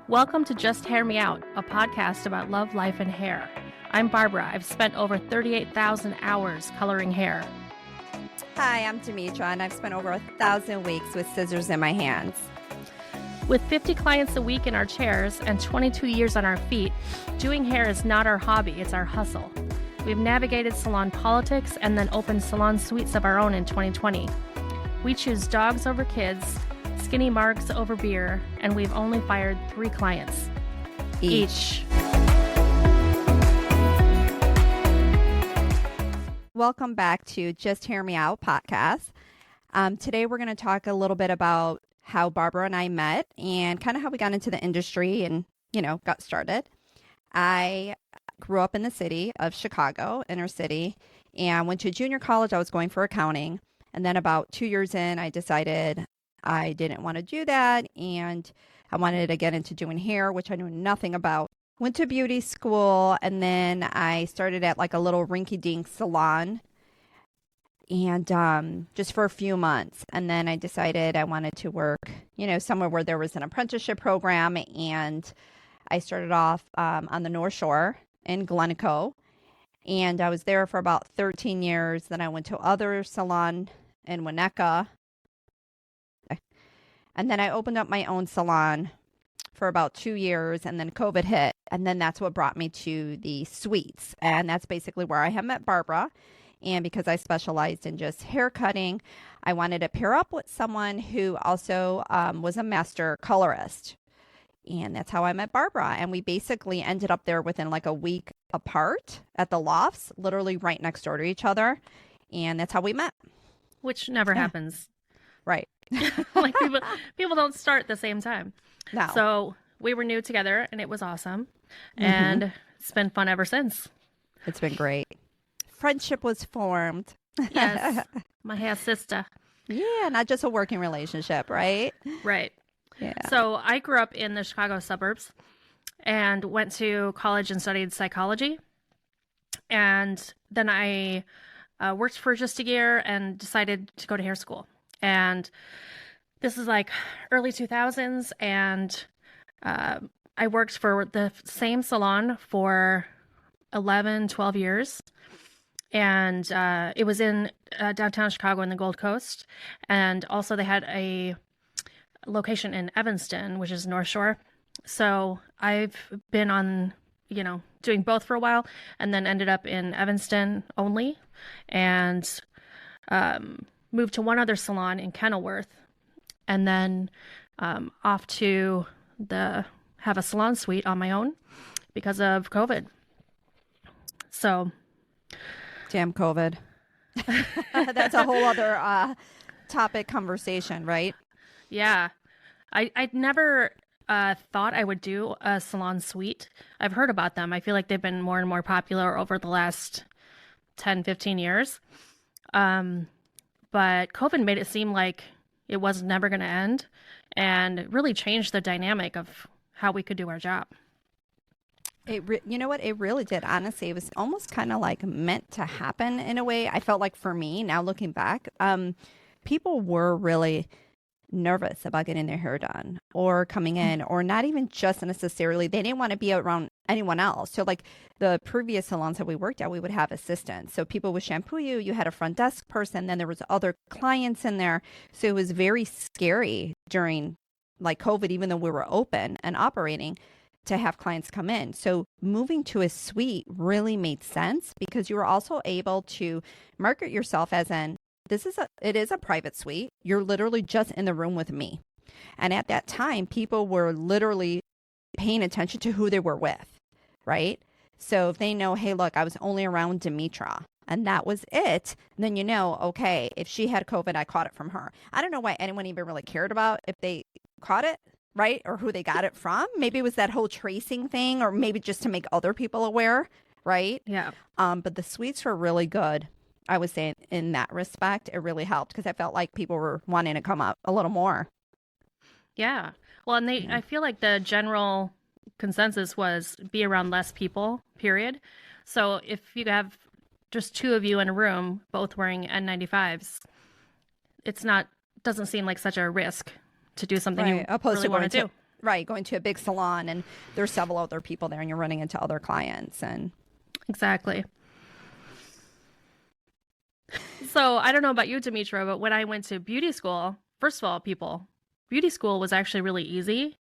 Welcome to Just Hair Me Out, a podcast about love, life, and hair. I'm Barbara. I've spent over 38,000 hours coloring hair. Hi, I'm Demetra, and I've spent over 1,000 weeks with scissors in my hands. With 50 clients a week in our chairs and 22 years on our feet, doing hair is not our hobby, it's our hustle. We've navigated salon politics and then opened salon suites of our own in 2020. We choose dogs over kids, skinny marks over beer, and we've only fired 3 clients each. Welcome back to Just Hear Me Out podcast. Today we're going to talk a little bit about how Barbara and I met and kind of how we got into the industry and, got started. I grew up in the city of Chicago, inner city, and went to junior college. I was going for accounting. And then about 2 years in, I decided I didn't want to do that. And I wanted to get into doing hair, which I knew nothing about. Went to beauty school, and then I started at like a little rinky-dink salon and just for a few months. And then I decided I wanted to work, somewhere where there was an apprenticeship program. And I started off on the North Shore in Glencoe. And I was there for about 13 years. Then I went to other salon in Winnetka. And then I opened up my own salon for about 2 years, and then COVID hit. And then that's what brought me to the suites. And that's basically where I had met Barbara. And because I specialized in just hair cutting, I wanted to pair up with someone who also was a master colorist. And that's how I met Barbara. And we basically ended up there within like a week apart at the lofts, literally right next door to each other. And that's how we met. Which never happens. Right. Like people don't start at the same time. No. So we were new together and it was awesome. And it's been fun ever since. It's been great. Friendship was formed. Yes. My half sister. Yeah, not just a working relationship, right? Right. Yeah. So I grew up in the Chicago suburbs and went to college and studied psychology. And then I worked for just a year and decided to go to hair school. And this is like early 2000s. And I worked for the same salon for 11, 12 years. And it was in downtown Chicago in the Gold Coast. And also they had a location in Evanston, which is North Shore. So I've been on, doing both for a while and then ended up in Evanston only and moved to one other salon in Kenilworth and then off to have a salon suite on my own because of COVID. So. Damn COVID. That's a whole other topic conversation, right? Yeah. I never thought I would do a salon suite. I've heard about them. I feel like they've been more and more popular over the last 10, 15 years. But COVID made it seem like it was never going to end and it really changed the dynamic of how we could do our job. You know what? It really did. Honestly, it was almost kind of like meant to happen in a way. I felt like for me, now looking back, people were really nervous about getting their hair done or coming in or not even just necessarily. They didn't want to be around anyone else. So like the previous salons that we worked at, we would have assistants. So people would shampoo you. You had a front desk person. Then there was other clients in there. So it was very scary during like COVID, even though we were open and operating, to have clients come in. So moving to a suite really made sense because you were also able to market yourself as it is a private suite. You're literally just in the room with me. And at that time, people were literally paying attention to who they were with, right? So if they know, hey, look, I was only around Demetra and that was it, then okay, if she had COVID, I caught it from her. I don't know why anyone even really cared about if they caught it, right? Or who they got it from. Maybe it was that whole tracing thing, or maybe just to make other people aware, right? Yeah. But the suites were really good. I would say in that respect, it really helped because I felt like people were wanting to come up a little more. Yeah. Well, and I feel like the general consensus was be around less people, period. So if you have just 2 of you in a room, both wearing N95s, doesn't seem like such a risk to do something you opposed really to want to do. Right, going to a big salon and there's several other people there and you're running into other clients and Exactly. So I don't know about you, Demetra, but when I went to beauty school, first of all, people, beauty school was actually really easy.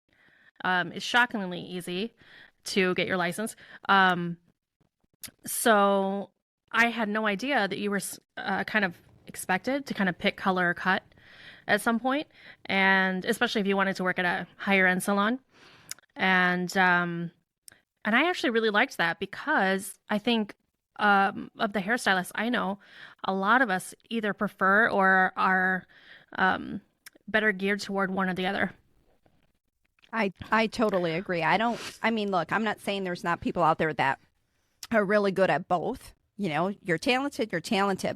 It's shockingly easy to get your license. So I had no idea that you were kind of expected to kind of pick color or cut at some point, and especially if you wanted to work at a higher end salon. And I actually really liked that because I think of the hairstylists I know, a lot of us either prefer or are better geared toward one or the other. I totally agree. I mean, look, I'm not saying there's not people out there that are really good at both. You know, you're talented,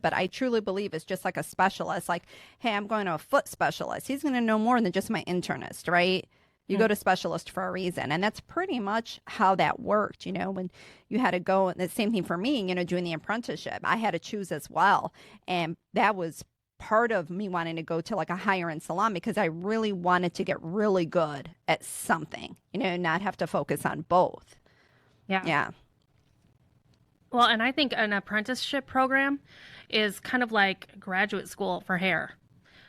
but I truly believe it's just like a specialist. Like, hey, I'm going to a foot specialist. He's going to know more than just my internist, right? You go to specialist for a reason. And that's pretty much how that worked, you know, when you had to go. And the same thing for me, you know, doing the apprenticeship. I had to choose as well. And that was part of me wanting to go to like a higher end salon because I really wanted to get really good at something, you know, not have to focus on both. Yeah. Yeah. Well, and I think an apprenticeship program is kind of like graduate school for hair.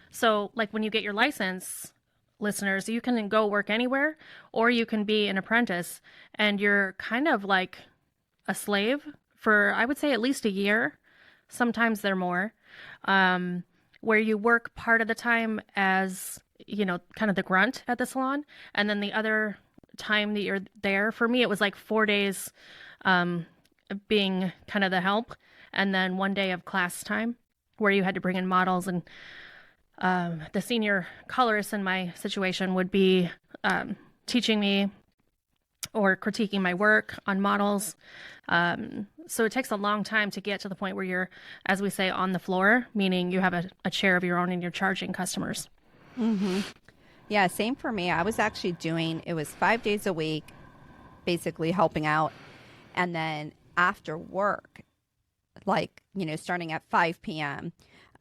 So, like when you get your license, listeners, you can go work anywhere or you can be an apprentice and you're kind of like a slave for, I would say, at least a year. Sometimes they're more, where you work part of the time as, you know, kind of the grunt at the salon. And then the other time that you're there, for me, it was like 4 days being kind of the help. And then 1 day of class time where you had to bring in models and the senior colorist in my situation would be teaching me or critiquing my work on models. So it takes a long time to get to the point where you're, as we say, on the floor, meaning you have a chair of your own and you're charging customers. Mm-hmm. Yeah, same for me. I was actually it was 5 days a week, basically helping out. And then after work, like, you know, starting at 5 p.m.,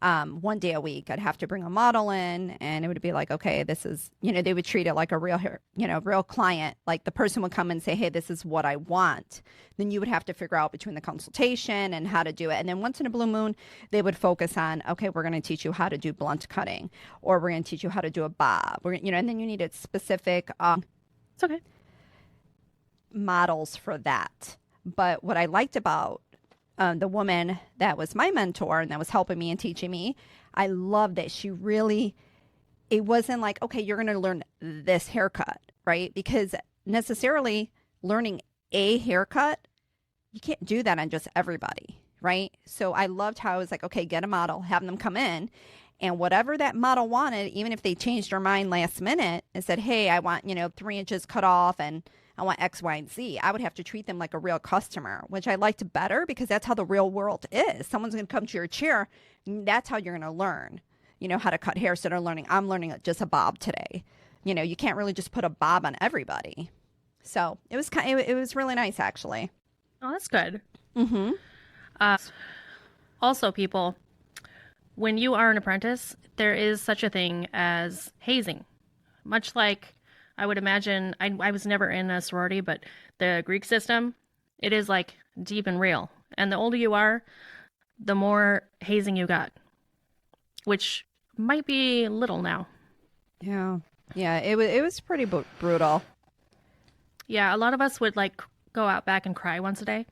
1 day a week, I'd have to bring a model in and it would be like, okay, this is, you know, they would treat it like a real, you know, real client. Like the person would come and say, hey, this is what I want. Then you would have to figure out between the consultation and how to do it. And then once in a blue moon, they would focus on, okay, we're going to teach you how to do blunt cutting or we're going to teach you how to do a bob. You know, and then you needed specific It's okay. models for that. But what I liked about the woman that was my mentor and that was helping me and teaching me, I love that she really, it wasn't like, okay, you're going to learn this haircut, right? Because necessarily learning a haircut, you can't do that on just everybody, right? So I loved how I was like, okay, get a model, have them come in, and whatever that model wanted, even if they changed their mind last minute and said, hey, I want, you know, 3 inches cut off and I want X, Y, and Z, I would have to treat them like a real customer, which I liked better because that's how the real world is. Someone's going to come to your chair. That's how you're going to learn, you know, how to cut hair. Instead of I'm learning just a bob today. You know, you can't really just put a bob on everybody. So it was really nice, actually. Oh, that's good. Mm-hmm. Also, people, when you are an apprentice, there is such a thing as hazing. Much like I would imagine, I was never in a sorority, but the Greek system, it is like deep and real. And the older you are, the more hazing you got, which might be little now. Yeah. Yeah, it was pretty brutal. Yeah, a lot of us would like go out back and cry once a day.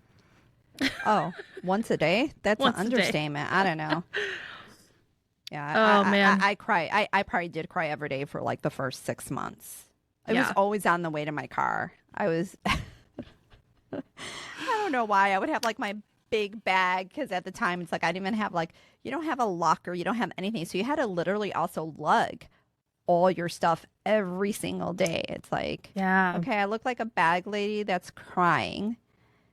Oh, once a day? That's Once an a day. understatement. I don't know. Oh, Yeah, man. I cry. I probably did cry every day for like the first 6 months. It was Yeah. always on the way to my car. I was, I don't know why. I would have like my big bag because at the time it's like I didn't even have like, you don't have a locker, you don't have anything. So you had to literally also lug all your stuff every single day. It's like, Yeah. okay, I look like a bag lady that's crying.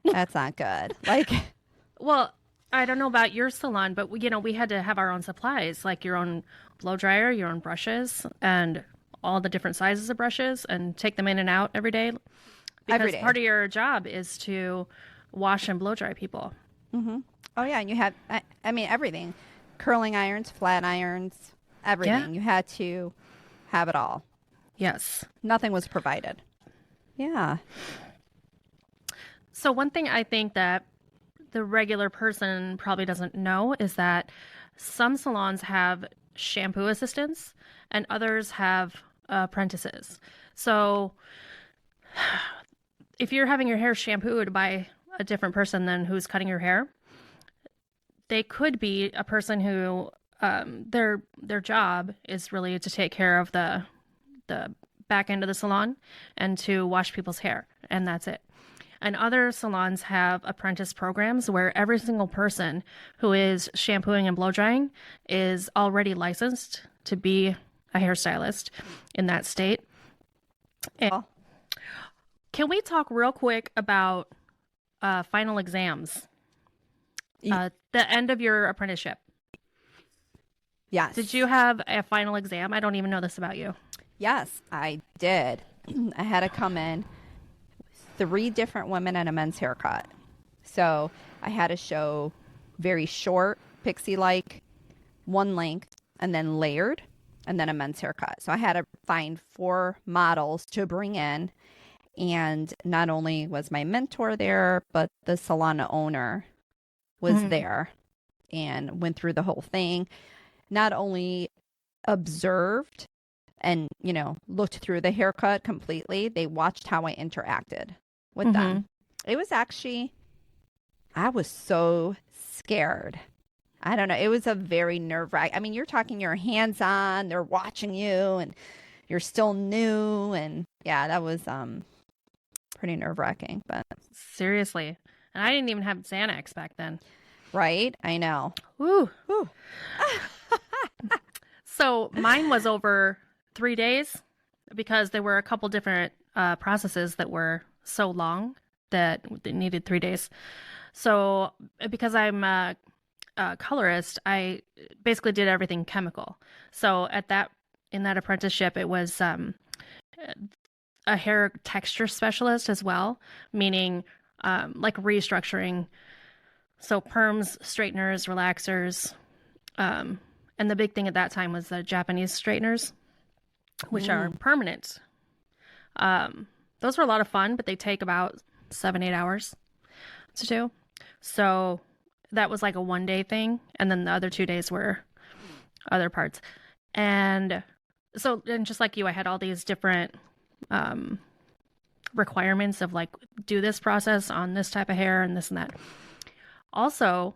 That's not good. Like, Well, I don't know about your salon, but you know, we had to have our own supplies, like your own blow dryer, your own brushes, and all the different sizes of brushes, and take them in and out every day. Because Every day. part of your job is to wash and blow dry people. mm-hmm. Oh yeah, and you had, I mean, everything, curling irons, flat irons, everything. Yeah. You had to have it all. Yes. Nothing was provided. Yeah. So one thing I think that the regular person probably doesn't know is that some salons have shampoo assistants and others have apprentices. So if you're having your hair shampooed by a different person than who's cutting your hair, they could be a person who their job is really to take care of the back end of the salon and to wash people's hair, and that's it. And other salons have apprentice programs where every single person who is shampooing and blow drying is already licensed to be a hairstylist in that state. And can we talk real quick about final exams? The end of your apprenticeship. Yes. Did you have a final exam? I don't even know this about you. Yes, I did. I had to come in 3 different women and a men's haircut. So I had to show very short, pixie-like, one length, and then layered, and then a men's haircut. So I had to find 4 models to bring in. And not only was my mentor there, but the salon owner was there and went through the whole thing. Not only observed and, looked through the haircut completely, they watched how I interacted with them. It was actually, I was so scared. I don't know. It was a very nerve-wracking. I mean, you're talking your hands on, they're watching you, and you're still new. And yeah, that was pretty nerve-wracking. But seriously. And I didn't even have Xanax back then. Right? I know. Woo. So mine was over 3 days because there were a couple different processes that were so long that they needed 3 days. So because I'm a colorist, I basically did everything chemical. So in that apprenticeship, it was a hair texture specialist as well, meaning like restructuring. So perms, straighteners, relaxers, and the big thing at that time was the Japanese straighteners, which are permanent. Those were a lot of fun, but they take about 7-8 hours to do. So that was like a 1-day thing, and then the other 2 days were other parts. And so, and just like you, I had all these different requirements of like, do this process on this type of hair and this and that. Also,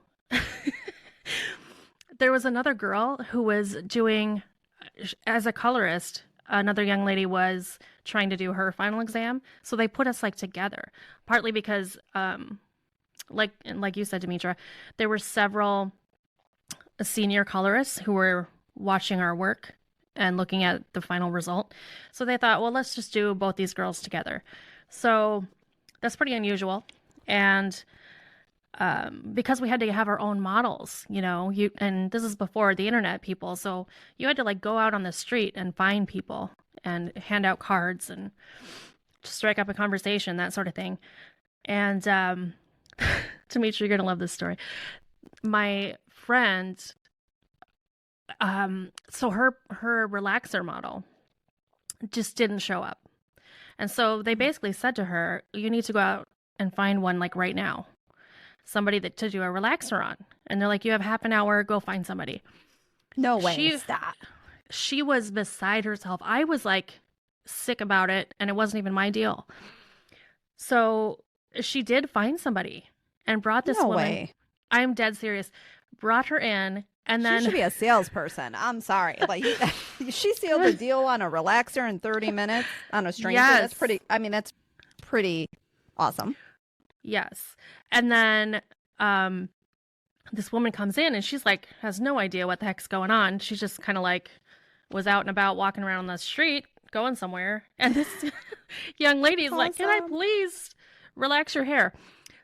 there was another girl who was doing, as a colorist, another young lady was trying to do her final exam. So they put us like together, partly because, like you said, Demetra, there were several senior colorists who were watching our work and looking at the final result. So they thought, well, let's just do both these girls together. So that's pretty unusual. And because we had to have our own models, and this is before the internet, people. So you had to like go out on the street and find people and hand out cards and just strike up a conversation, that sort of thing. And Demetra, you're going to love this story. My friend, so her relaxer model just didn't show up. And so they basically said to her, you need to go out and find one like right now. Somebody to do a relaxer on. And they're like, you have half an hour, go find somebody. No way. Stop. She was beside herself. I was like sick about it, and it wasn't even my deal. So she did find somebody and brought this woman. Way. I'm dead serious. Brought her in, and then she should be a salesperson. I'm sorry. Like she sealed the deal on a relaxer in 30 minutes on a stranger. Yes. That's pretty awesome. Yes. And then this woman comes in and she's like, has no idea what the heck's going on. She's just kind of like was out and about walking around the street, going somewhere. And this young lady is like, can I please relax your hair?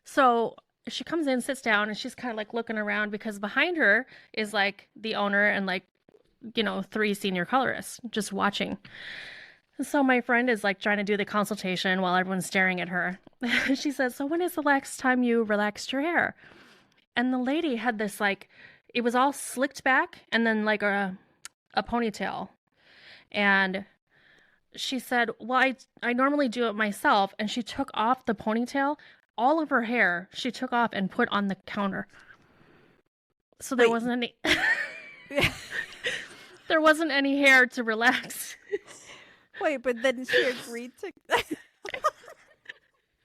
So she comes in, sits down, and she's kind of like looking around because behind her is like the owner and like, 3 senior colorists just watching. So my friend is like trying to do the consultation while everyone's staring at her. She says, so when is the last time you relaxed your hair? And the lady had this like, it was all slicked back and then like a ponytail. And she said, well, I normally do it myself. And she took off the ponytail. All of her hair she took off and put on the counter. So there Wait. wasn't any there wasn't any hair to relax. Wait, but then she agreed to.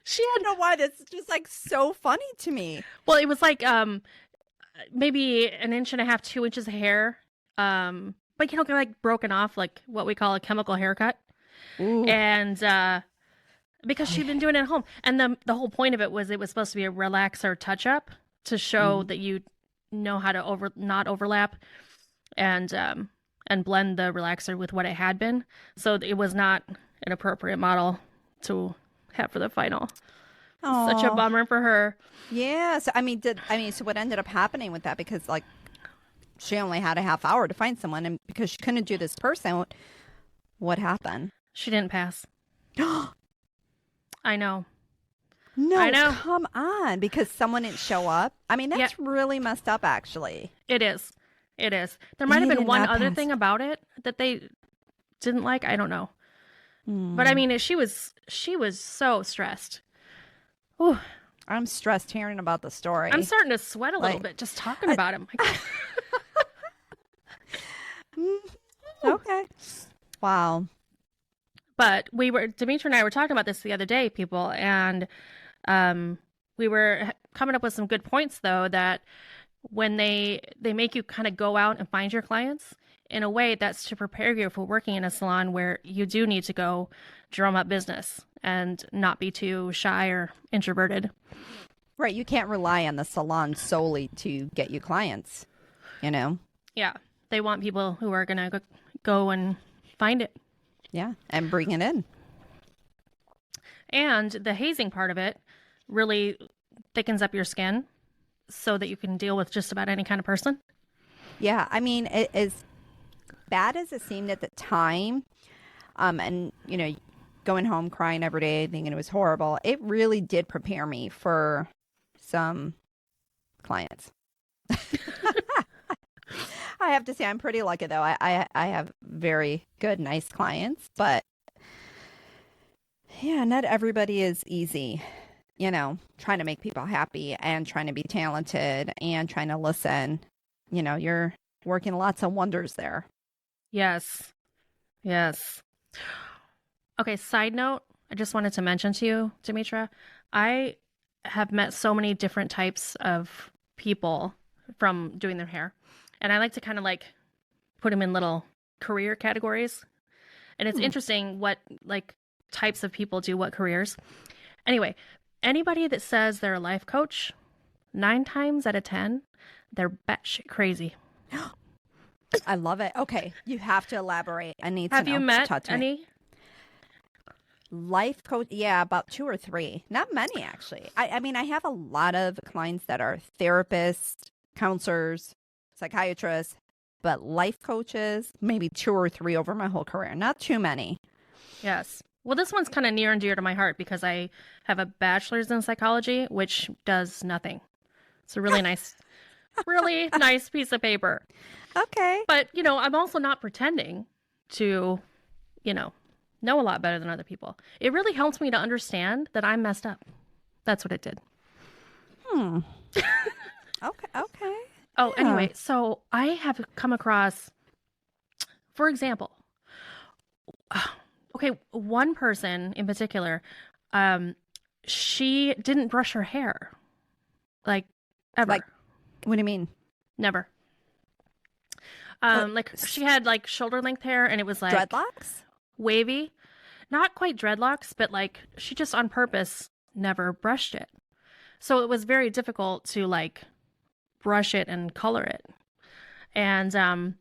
She I had don't know why. That's just like so funny to me. well, it was like maybe an inch and a half, 2 inches of hair. But like broken off, like what we call a chemical haircut. Ooh. And because she'd been doing it at home. And the whole point of it was supposed to be a relaxer touch up to show that you know how to not overlap and blend the relaxer with what it had been. So it was not an appropriate model to have for the final. Such a Aw. bummer for her. Yeah. So so what ended up happening with that? Because like she only had a half hour to find someone, and because she couldn't do this person, what happened? She didn't pass. I know. No, I know. come on, because someone didn't show up. I mean, that's really messed up, actually. It is. It is. There might have They been did one not other pass. thing about it that they didn't like. I don't know. But I mean, she was so stressed. Ooh, I'm stressed hearing about the story. I'm starting to sweat a little Like, bit just talking about it. Okay. Wow. But Demetra and I were talking about this the other day, people, and we were coming up with some good points, though, that when they make you kind of go out and find your clients, in a way that's to prepare you for working in a salon where you do need to go drum up business and not be too shy or introverted. Right. You can't rely on the salon solely to get you clients, you know? Yeah. They want people who are going to go and find it. Yeah. And bring it in. And the hazing part of it really thickens up your skin so that you can deal with just about any kind of person. Yeah. I mean, as bad as it seemed at the time, and, you know, going home crying every day, thinking it was horrible, it really did prepare me for some clients. I have to say, I'm pretty lucky, though. I have very good, nice clients, but yeah, not everybody is easy, you know, trying to make people happy and trying to be talented and trying to listen. You know, you're working lots of wonders there. Yes. Yes. Okay, side note, I just wanted to mention to you, Demetra, I have met so many different types of people from doing their hair. And I like to kind of like put them in little career categories. And it's interesting what like types of people do what careers. Anyway, anybody that says they're a life coach, 9 times out of 10, they're batshit crazy. I love it. Okay, you have to elaborate. I need to know. Have you met Talk to me. any? Life coach? Yeah, about 2 or 3. Not many, actually. I mean, I have a lot of clients that are therapists, counselors, psychiatrists, but life coaches, maybe 2 or 3 over my whole career. Not too many. Yes. Well, this one's kind of near and dear to my heart because I have a bachelor's in psychology, which does nothing. It's a really really nice piece of paper. Okay. But, you know, I'm also not pretending to, you know a lot better than other people. It really helps me to understand that I'm messed up. That's what it did. Okay. Oh, Yeah. anyway, so I have come across, for example, okay, one person in particular, she didn't brush her hair, like, ever. Like, what do you mean? Never. Like, she had, like, shoulder-length hair, and it was, like, Dreadlocks? wavy. Not quite dreadlocks, but, like, she just on purpose never brushed it. So it was very difficult to, like, brush it and color it. And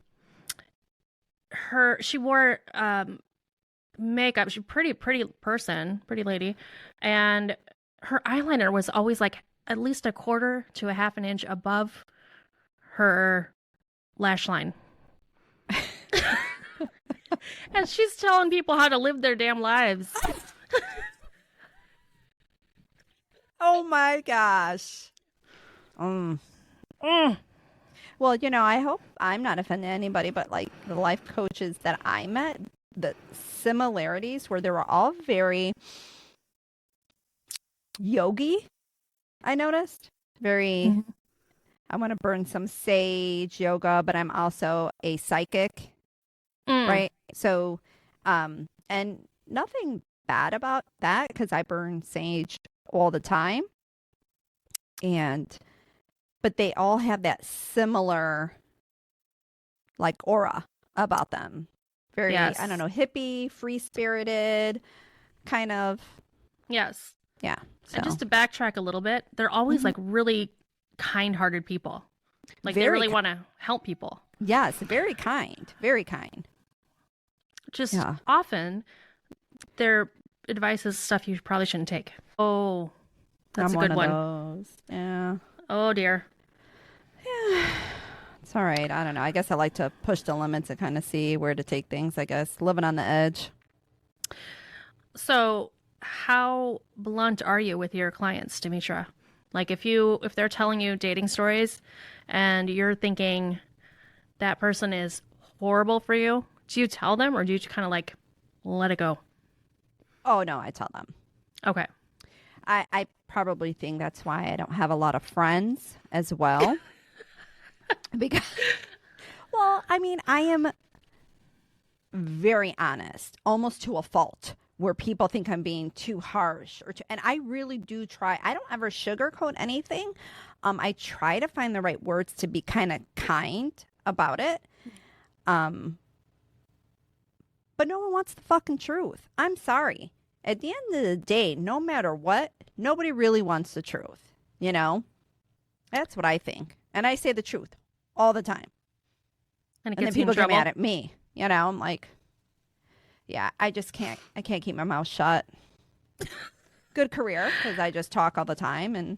she wore makeup. She's a pretty person, pretty lady, and her eyeliner was always like at least a quarter to a half an inch above her lash line. And she's telling people how to live their damn lives. Oh my gosh. Well, you know, I hope I'm not offending anybody, but like the life coaches that I met, the similarities where they were all very yogi, I noticed. Very, I want to burn some sage yoga, but I'm also a psychic, right? So, and nothing bad about that because I burn sage all the time. But they all have that similar, like, aura about them. Very, Yes. I don't know, hippie, free-spirited, kind of. Yes. Yeah. So. And just to backtrack a little bit, they're always like really kind-hearted people. Like they really want to help people. Yes, very kind. Very kind. Just often their advice is stuff you probably shouldn't take. Oh, that's a good one. Those. Yeah. Oh dear. Yeah. It's all right. I don't know. I guess I like to push the limits and kind of see where to take things, I guess. Living on the edge. So how blunt are you with your clients, Demetra? Like if they're telling you dating stories and you're thinking that person is horrible for you, do you tell them or do you kind of like let it go? Oh, no, I tell them. Okay. I probably think that's why I don't have a lot of friends as well. Because, well, I mean, I am very honest, almost to a fault, where people think I'm being too harsh and I really do try. I don't ever sugarcoat anything. I try to find the right words to be kind of kind about it. But no one wants the fucking truth. I'm sorry. At the end of the day, no matter what, nobody really wants the truth. You know? That's what I think. And I say the truth all the time. And then people get mad at me. You know, I'm like, yeah, I can't keep my mouth shut. Good career, because I just talk all the time. And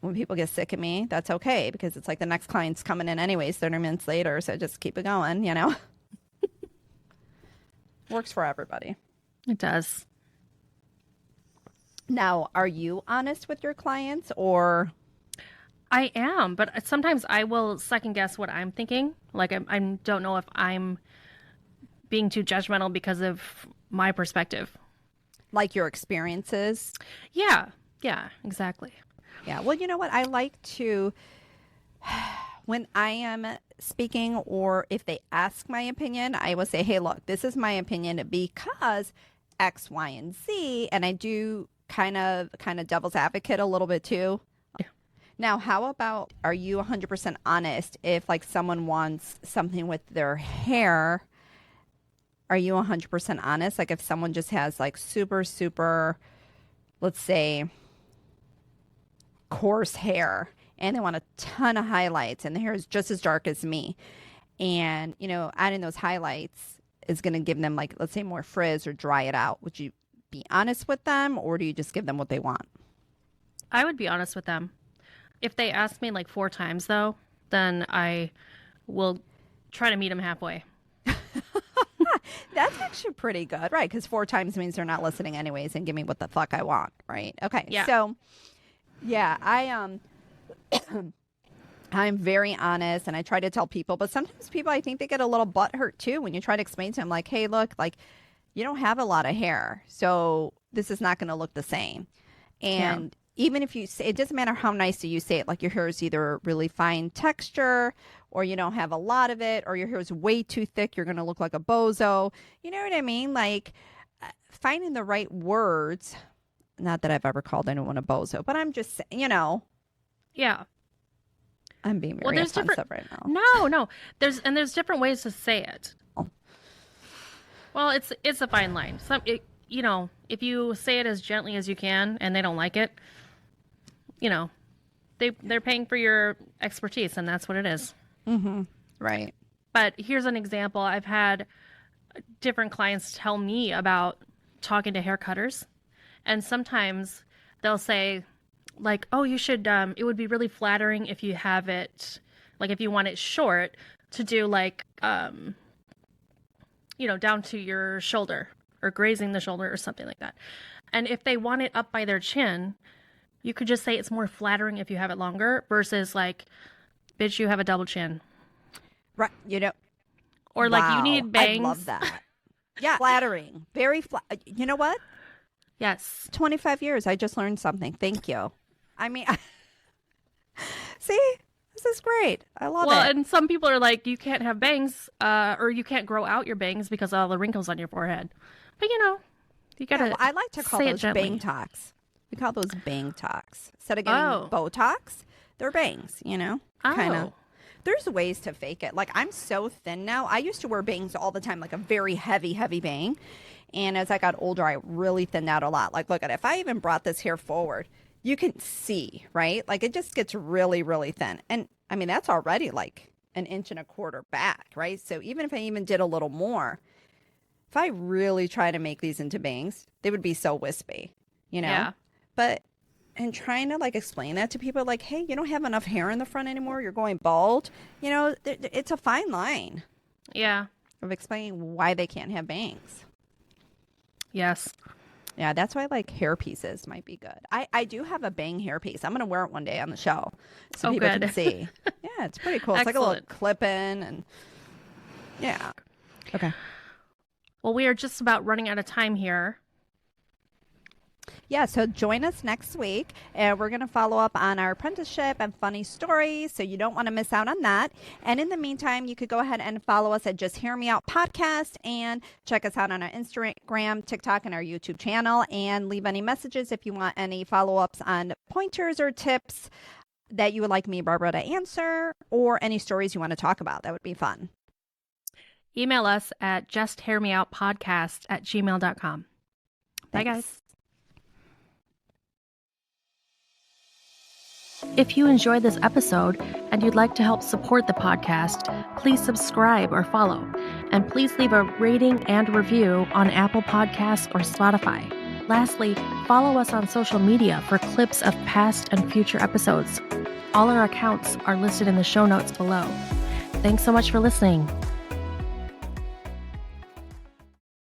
when people get sick of me, that's okay, because it's like the next client's coming in anyways 30 minutes later. So just keep it going, you know? Works for everybody. It does. Now, are you honest with your clients or? I am, but sometimes I will second guess what I'm thinking. Like I don't know if I'm being too judgmental because of my perspective. Like your experiences? Yeah, exactly. Yeah, well, you know what? I like to, when I am speaking or if they ask my opinion, I will say, hey, look, this is my opinion because X, Y, and Z. And I do kind of devil's advocate a little bit too. Yeah. Now, how about, are you 100% honest if like someone wants something with their hair? Are you 100% honest? Like if someone just has like super, let's say, coarse hair and they want a ton of highlights and the hair is just as dark as me. And, you know, adding those highlights is going to give them like, let's say more frizz or dry it out. Would you be honest with them or do you just give them what they want? I would be honest with them. If they ask me like 4 times though, then I will try to meet them halfway. That's actually pretty good, right? Because 4 times means they're not listening anyways and give me what the fuck I want, right? Okay, yeah. So, yeah, I'm very honest and I try to tell people, but sometimes people, I think they get a little butthurt too when you try to explain to them like, hey, look, like you don't have a lot of hair, so this is not going to look the same. And even if you say, it doesn't matter how nice you say it, like your hair is either really fine texture or you don't have a lot of it or your hair is way too thick, you're going to look like a bozo. You know what I mean? Like finding the right words. Not that I've ever called anyone a bozo, but I'm just saying, you know. Yeah. I'm being very offensive right now. No. There's different ways to say it. Oh. Well, it's a fine line. You know, if you say it as gently as you can and they don't like it, you know, they're paying for your expertise and that's what it is. Mm-hmm. Right. But here's an example. I've had different clients tell me about talking to hair cutters. And sometimes they'll say like, oh, you should, it would be really flattering if you have it, like if you want it short to do like, you know, down to your shoulder or grazing the shoulder or something like that. And if they want it up by their chin, you could just say it's more flattering if you have it longer versus like, bitch, you have a double chin. Right. You know, or like you need bangs. I love that. Yeah, flattering. Very You know what? Yes. 25 years. I just learned something. Thank you. I mean, see, this is great. I love it. Well, and some people are like, you can't have bangs, or you can't grow out your bangs because of all the wrinkles on your forehead. But you gotta. I like to call those bang talks. We call those bang talks. Instead of getting Botox, they're bangs, kind of. There's ways to fake it. Like, I'm so thin now. I used to wear bangs all the time, like a very heavy, heavy bang. And as I got older, I really thinned out a lot. Like, look at it. If I even brought this hair forward, you can see, right? Like, it just gets really, really thin. And, I mean, that's already like 1.25 inches back, right? So even if I even did a little more, if I really try to make these into bangs, they would be so wispy, Yeah. But... and trying to like explain that to people, like, hey, you don't have enough hair in the front anymore. You're going bald. It's a fine line. Yeah. Of explaining why they can't have bangs. Yes. Yeah, that's why like hair pieces might be good. I do have a bang hair piece. I'm going to wear it one day on the show so people can see. Yeah, it's pretty cool. It's like a little clip-in and yeah. Okay. Well, we are just about running out of time here. Yeah, so join us next week, and we're going to follow up on our apprenticeship and funny stories, so you don't want to miss out on that. And in the meantime, you could go ahead and follow us at Just Hear Me Out Podcast, and check us out on our Instagram, TikTok, and our YouTube channel, and leave any messages if you want any follow-ups on pointers or tips that you would like me, Barbara, to answer, or any stories you want to talk about. That would be fun. Email us at justhearmeoutpodcast@gmail.com. Bye, guys. If you enjoyed this episode and you'd like to help support the podcast, please subscribe or follow. And please leave a rating and review on Apple Podcasts or Spotify. Lastly, follow us on social media for clips of past and future episodes. All our accounts are listed in the show notes below. Thanks so much for listening.